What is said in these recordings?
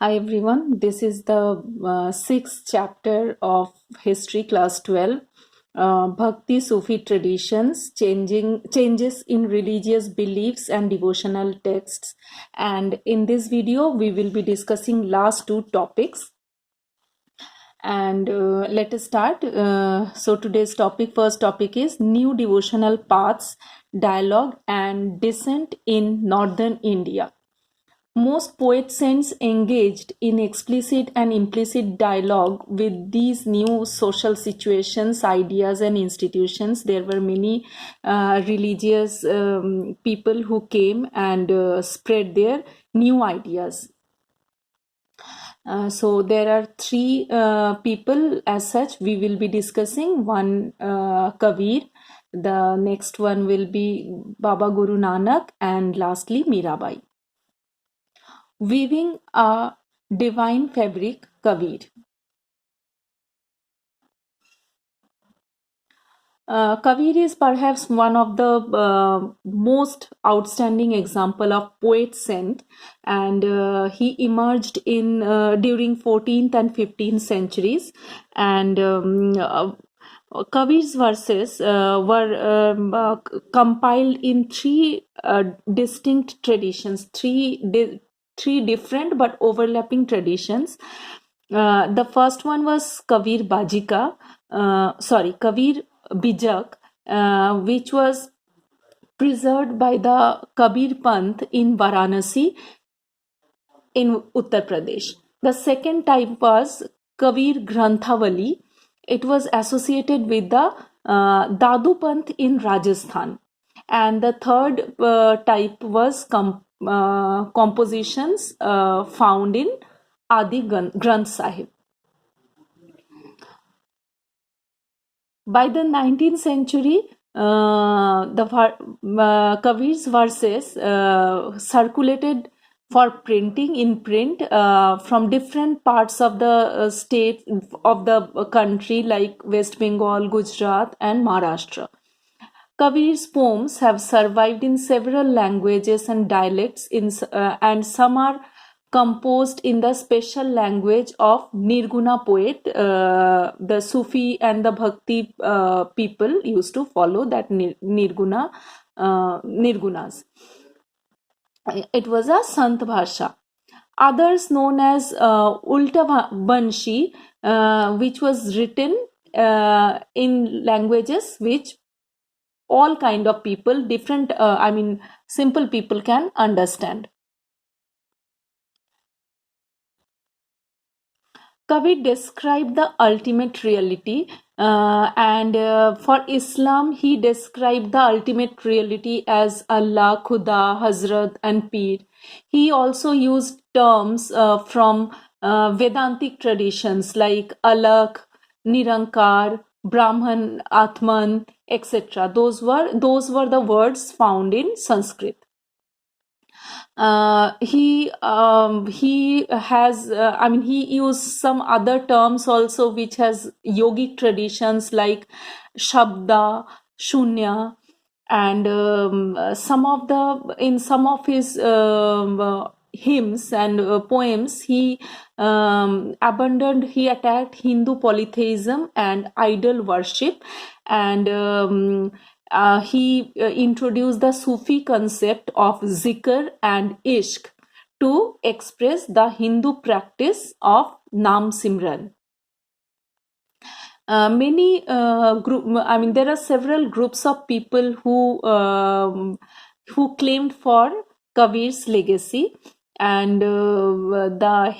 Hi everyone, this is the sixth chapter of History Class 12, Bhakti Sufi Traditions, Changes in Religious Beliefs and Devotional Texts. And in this video, we will be discussing last two topics. And let us start. So today's first topic is New Devotional Paths, Dialogue and Descent in Northern India. Most poet saints engaged in explicit and implicit dialogue with these new social situations, ideas, and institutions. There were many religious people who came and spread their new ideas. So there are three people as such we will be discussing. One Kabir, the next one will be Baba Guru Nanak, and lastly Mirabai. Weaving a divine fabric, Kabir. Kabir is perhaps one of the most outstanding example of poet saint, and he emerged in during 14th and 15th centuries, and Kabir's verses were compiled in three distinct traditions, three different but overlapping traditions. The first one was Kabir Bajika, Kabir Bijak, which was preserved by the Kabir Panth in Varanasi in Uttar Pradesh. The second type was Kabir Granthavali. It was associated with the Dadu Panth in Rajasthan. And the third type was compositions found in Adi Granth Sahib. By the 19th century, Kabir's verses circulated for printing in print from different parts of the state of the country like West Bengal, Gujarat and Maharashtra. Kabir's poems have survived in several languages and dialects and some are composed in the special language of Nirguna poet. The Sufi and the Bhakti people used to follow that Nirgunas. It was a Sant Bhasha. Others known as Ulta Banshi, which was written in languages which all kind of people, simple people can understand. Kabir described the ultimate reality, and for Islam, he described the ultimate reality as Allah, Khuda, Hazrat, and Pir. He also used terms from Vedantic traditions like Alakh, Nirankar, Brahman, Atman, etc. Those were the words found in Sanskrit. He has he used some other terms also which has yogic traditions like Shabda, Shunya, and some of his hymns and poems he attacked Hindu polytheism and idol worship, and he introduced the Sufi concept of zikr and ishq to express the Hindu practice of Nam Simran. There are several groups of people who claimed for Kabir's legacy, and the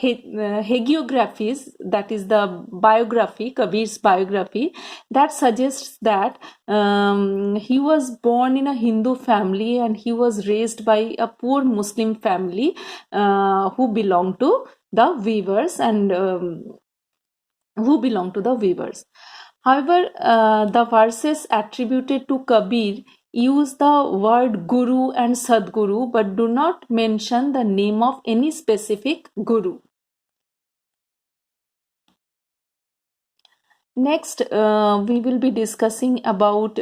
hagiographies, that is the biography, Kabir's biography, that suggests that he was born in a Hindu family and he was raised by a poor Muslim family who belonged to the weavers However, the verses attributed to Kabir use the word Guru and Sadguru but do not mention the name of any specific Guru. Next, we will be discussing about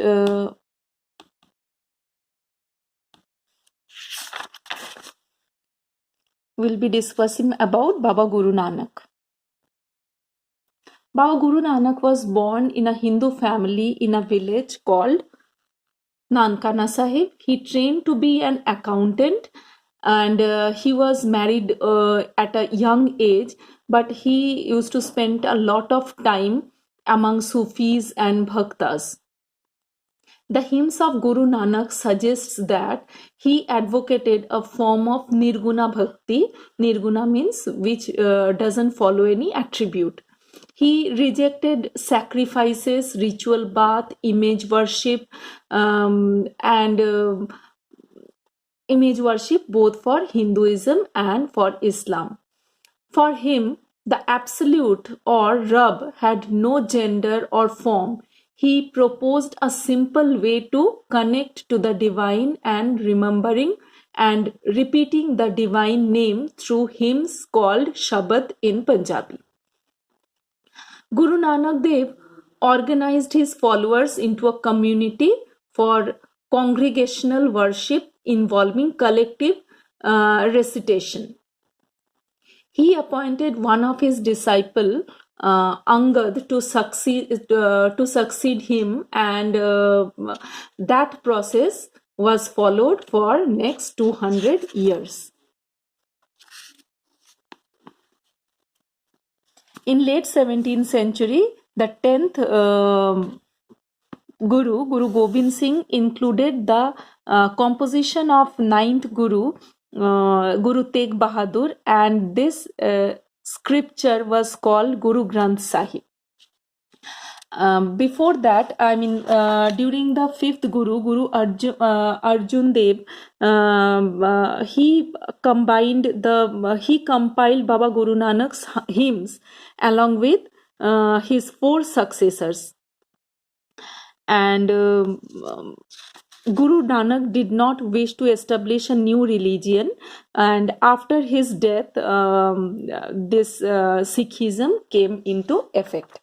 we'll be discussing about Baba Guru Nanak. Baba Guru Nanak was born in a Hindu family in a village called Nankana Sahib. He trained to be an accountant, and he was married at a young age, but he used to spend a lot of time among Sufis and Bhaktas. The hymns of Guru Nanak suggests that he advocated a form of Nirguna Bhakti. Nirguna means which doesn't follow any attribute. He rejected sacrifices, ritual bath, image worship, and image worship both for Hinduism and for Islam. For him, the absolute or Rab had no gender or form. He proposed a simple way to connect to the divine and remembering and repeating the divine name through hymns called Shabad in Punjabi. Guru Nanak Dev organized his followers into a community for congregational worship involving collective recitation. He appointed one of his disciples, Angad, to succeed him, and that process was followed for next 200 years. In late 17th century, the 10th Guru Gobind Singh, included the composition of 9th Guru, Guru Tegh Bahadur, and this scripture was called Guru Granth Sahib. Before that, during the 5th Guru Arjun Dev, he compiled Baba Guru Nanak's hymns along with his 4 successors. And Guru Nanak did not wish to establish a new religion, and after his death, this Sikhism came into effect.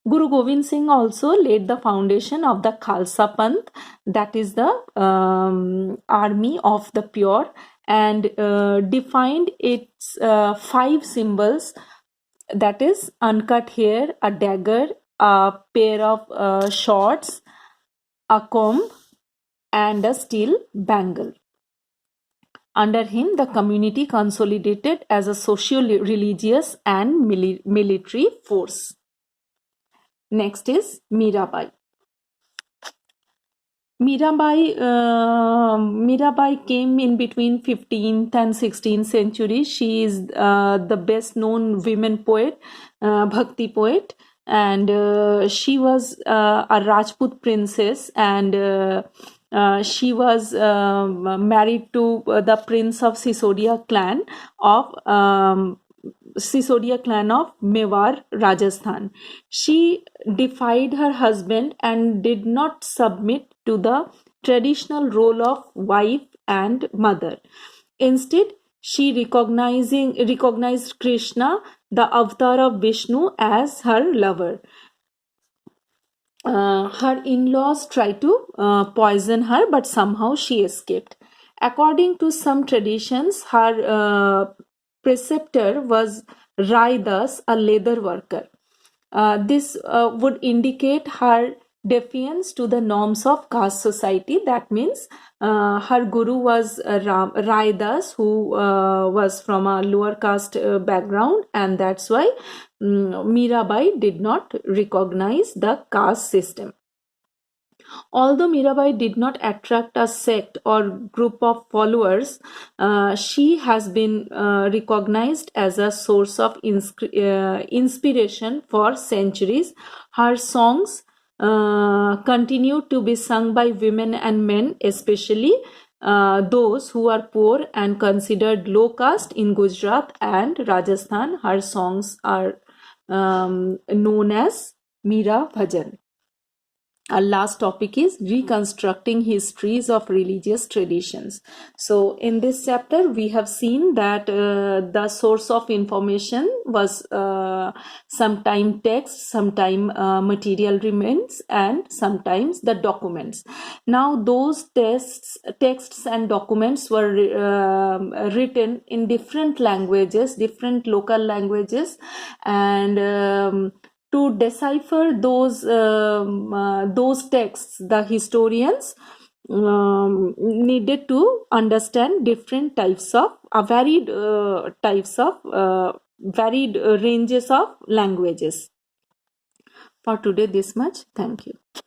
Guru Gobind Singh also laid the foundation of the Khalsa Panth, that is the army of the pure, and defined its 5 symbols, that is uncut hair, a dagger, a pair of swords, a comb, and a steel bangle. Under him, the community consolidated as a socio-religious and military force. Next is Mirabai. Mirabai came in between 15th and 16th century. She is the best known women poet, Bhakti poet, and she was a Rajput princess, and she was married to the prince of Sisodia clan of Mewar, Rajasthan. She defied her husband and did not submit to the traditional role of wife and mother. Instead, she recognized Krishna, the avatar of Vishnu, as her lover. Her in-laws tried to poison her, but somehow she escaped. According to some traditions, her preceptor was Raidas, a leather worker. This would indicate her defiance to the norms of caste society. That means her guru was Raidas, who was from a lower caste background, and that's why Mirabai did not recognize the caste system. Although Mirabai did not attract a sect or group of followers, she has been recognized as a source of inspiration for centuries. Her songs continue to be sung by women and men, especially those who are poor and considered low caste in Gujarat and Rajasthan. Her songs are known as Meera Bhajan. our last topic is reconstructing histories of religious traditions. So in this chapter, we have seen that the source of information was sometime text, sometime material remains, and sometimes the documents. Now those texts and documents were written in different languages, different local languages, and to decipher those texts, the historians needed to understand different types of varied ranges of languages. For today, this much. Thank you.